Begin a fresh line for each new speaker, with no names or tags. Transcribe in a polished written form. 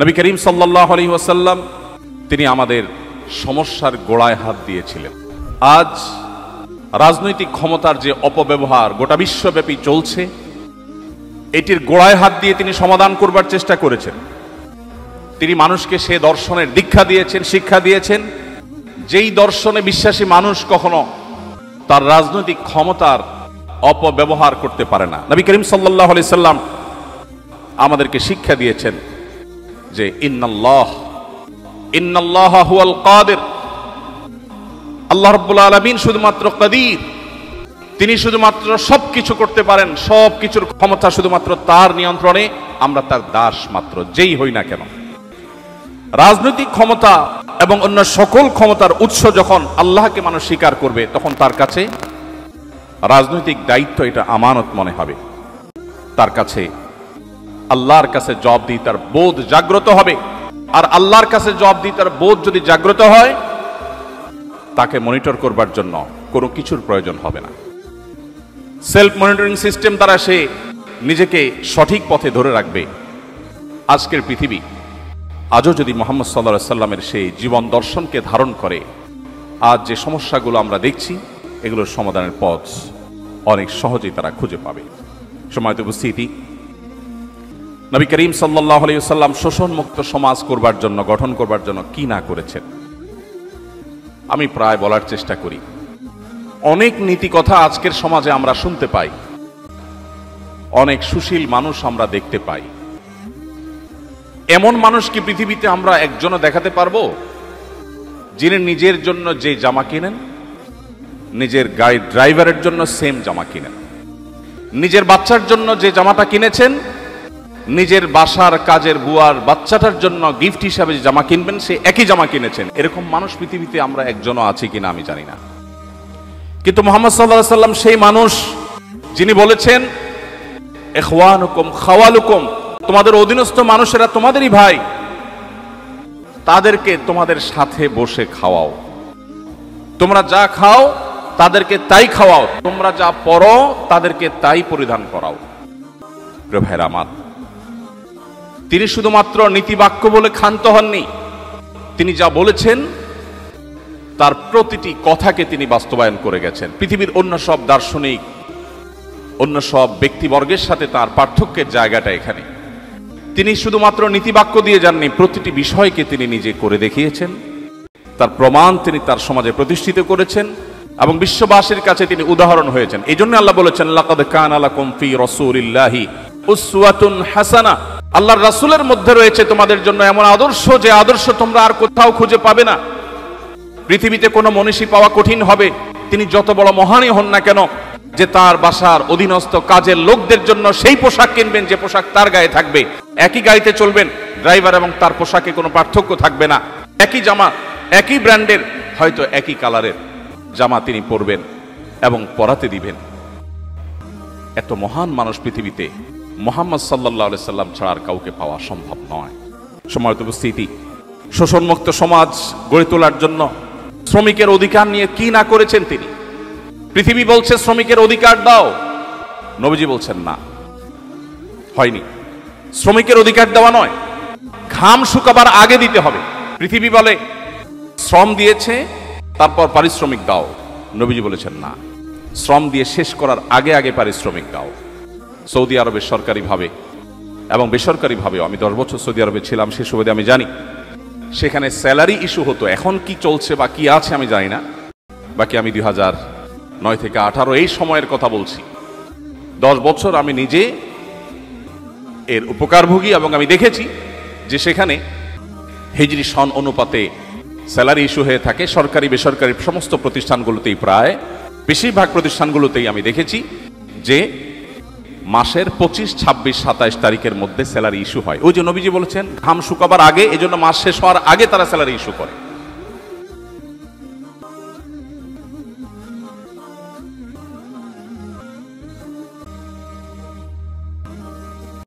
নবী করিম সাল্লাল্লাহু আলাইহি ওয়াসাল্লাম তিনি আমাদের সমস্যার গোড়ায় হাত দিয়েছিলেন। আজ রাজনৈতিক ক্ষমতার যে অপব্যবহার গোটা বিশ্বব্যাপী চলছে, এটির গোড়ায় হাত দিয়ে তিনি সমাধান করবার চেষ্টা করেছেন। তিনি মানুষকে সে দর্শনের দীক্ষা দিয়েছেন, শিক্ষা দিয়েছেন, যেই দর্শনে বিশ্বাসী মানুষ কখনো তার রাজনৈতিক ক্ষমতার অপব্যবহার করতে পারে না। নবী করিম সাল্লাল্লাহু আলাইহি সাল্লাম আমাদেরকে শিক্ষা দিয়েছেন যে ইন্নাল্লাহ হুয়াল কাদির, আল্লাহ রাব্বুল আলামিন শুধুমাত্র কাদির, তিনি শুধুমাত্র সবকিছু করতে পারেন, সবকিছুর ক্ষমতা শুধুমাত্র তার নিয়ন্ত্রণে, আমরা তার দাস মাত্র, যেই হই না কেন। রাজনৈতিক ক্ষমতা এবং অন্য সকল ক্ষমতার উৎস যখন আল্লাহকে মানুষ স্বীকার করবে, তখন তার কাছে রাজনৈতিক দায়িত্ব এটা আমানত মনে হবে। তার কাছে আল্লাহর কাছে জবাবদিহিতার বোধ জাগ্রত হবে। আর আল্লাহর কাছে জবাবদিহিতার বোধ যদি জাগ্রত হয়, তাকে মনিটর করবার জন্য কোনো কিছুর প্রয়োজন হবে না। সেলফ মনিটরিং সিস্টেম দ্বারা সে নিজেকে সঠিক পথে ধরে রাখবে। আজকের পৃথিবী আজও যদি মুহাম্মদ সাল্লাল্লাহু আলাইহি সাল্লামের সেই জীবন দর্শনকে ধারণ করে, আজ যে সমস্যাগুলো আমরা দেখছি, এগুলোর সমাধানের পথ অনেক সহজেই তারা খুঁজে পাবে। সম্মানিত উপস্থিতি, নবী করিম সাল্লাল্লাহু আলাইহি ওয়াসাল্লাম শোষণমুক্ত সমাজ করবার জন্য, গঠন করবার জন্য কি না করেছেন, আমি প্রায় বলার চেষ্টা করি। অনেক নীতি কথা আজকের সমাজে আমরা শুনতে পাই, অনেক সুশীল মানুষ আমরা দেখতে পাই। এমন মানুষ কি পৃথিবীতে আমরা একজনও দেখাতে পারবো যিনি নিজের জন্য যে জামা কিনেন, নিজের গাড়ি ড্রাইভারের জন্য সেম জামা কিনেন, নিজের বাচ্চার জন্য যে জামাটা কিনেছেন, নিজের বাসার কাজের বুয়ার বাচ্চাটার জন্য গিফট হিসাবে যে জামা কিনবেন, সে একই জামা কিনেছেন? এরকম মানুষ পৃথিবীতে আমরা একজনও আছি কিনা আমি জানি না। কিন্তু মুহাম্মদ সাল্লাল্লাহু আলাইহি সাল্লাম সেই মানুষ যিনি বলেছেন, ইখওয়ানুকুম খাওয়ালুকুম, তোমাদের অধীনস্থ মানুষেরা তোমাদেরই ভাই, তাদেরকে তোমাদের সাথে বসে খাওয়াও। তোমরা যা খাও তাদেরকে তাই খাওয়াও, তোমরা যা পরো তাদেরকে তাই পরিধান করাও। প্রিয় ভাইরা আমার, তিনি শুধুমাত্র নীতিবাক্য বলে ক্ষান্ত হননি, তিনি যা বলেছেন তার প্রতিটি কথাকে তিনি বাস্তবায়ন করে গেছেন। পৃথিবীর অন্য সব দার্শনিক, অন্য সব ব্যক্তিবর্গের সাথে তার পার্থক্যের জায়গাটা এখানে। তিনি শুধুমাত্র নীতিবাক্য দিয়ে যাননি, প্রতিটি বিষয়কে তিনি নিজে করে দেখিয়েছেন, তার প্রমাণ তিনি তার সমাজে প্রতিষ্ঠিত করেছেন এবং বিশ্ববাসীর কাছে তিনি উদাহরণ হয়েছেন। এই জন্য আল্লাহ বলেছেন, লাকাদ কানা লাকুম ফি রাসূলিল্লাহি উসওয়াতুন হাসানা, আল্লাহর রাসূলের মধ্যে রয়েছে তোমাদের জন্য এমন আদর্শ, যে আদর্শ তোমরা আর কোথাও খুঁজে পাবে না। পৃথিবীতে কোনো মনীষী পাওয়া কঠিন হবে, তিনি যত বড় মহানই হন না কেন, যে তার বাসার অধীনস্থ কাজের লোকদের জন্য সেই পোশাক কিনবেন যে পোশাক তার গায়ে থাকবে। একই গাড়িতে চলবেন, ড্রাইভার এবং তার পোশাকে কোনো পার্থক্য থাকবে না। একই জামা, একই ব্র্যান্ডের, হয়তো একই কালারের জামা তিনি পরবেন এবং পরাতে দিবেন। এত মহান মানুষ পৃথিবীতে মুহাম্মদ সাল্লাল্লাহু আলাইহি সাল্লাম ছাড়া আর কাউকে পাওয়া সম্ভব নয়। সম্মানিত উপস্থিতি, শোষণমুক্ত সমাজ গড়ে তোলার জন্য শ্রমিকের অধিকার নিয়ে কি না করেছেন তিনি। পৃথিবী বলছে শ্রমিকের অধিকার দাও, নবীজি বলছেন না, হয়নি। শ্রমিকের অধিকার দেওয়া নয়, ঘাম শুকাবার আগে দিতে হবে। পৃথিবী বলে শ্রম দিয়েছে তারপর পারিশ্রমিক দাও, নবীজি বলেছেন না, শ্রম দিয়ে শেষ করার আগে আগে পারিশ্রমিক দাও। সৌদি আরবের সরকারিভাবে এবং বেসরকারিভাবেও, আমি 10 বছর সৌদি আরবে ছিলাম, সে সুবাদে আমি জানি, সেখানে স্যালারি ইস্যু হতো। এখন কি চলছে বা কি আছে আমি জানি না, বাকি আমি 2009 থেকে 18 এই সময়ের কথা বলছি। 10 বছর আমি নিজে এর উপকারভোগী এবং আমি দেখেছি যে সেখানে হিজরি সন অনুপাতে স্যালারি ইস্যু হয়ে থাকে। সরকারি বেসরকারি সমস্ত প্রতিষ্ঠানগুলোতেই, প্রায় বেশিরভাগ প্রতিষ্ঠানগুলোতেই আমি দেখেছি যে মাসের 25, 26, 27 তারিখের মধ্যে স্যালারি ইস্যু হয়। ওই যে নবীজি বলেছেন ঘাম শুকাবার আগে, এজন্য মাস শেষ হওয়ার আগে তারা স্যালারি ইস্যু করে।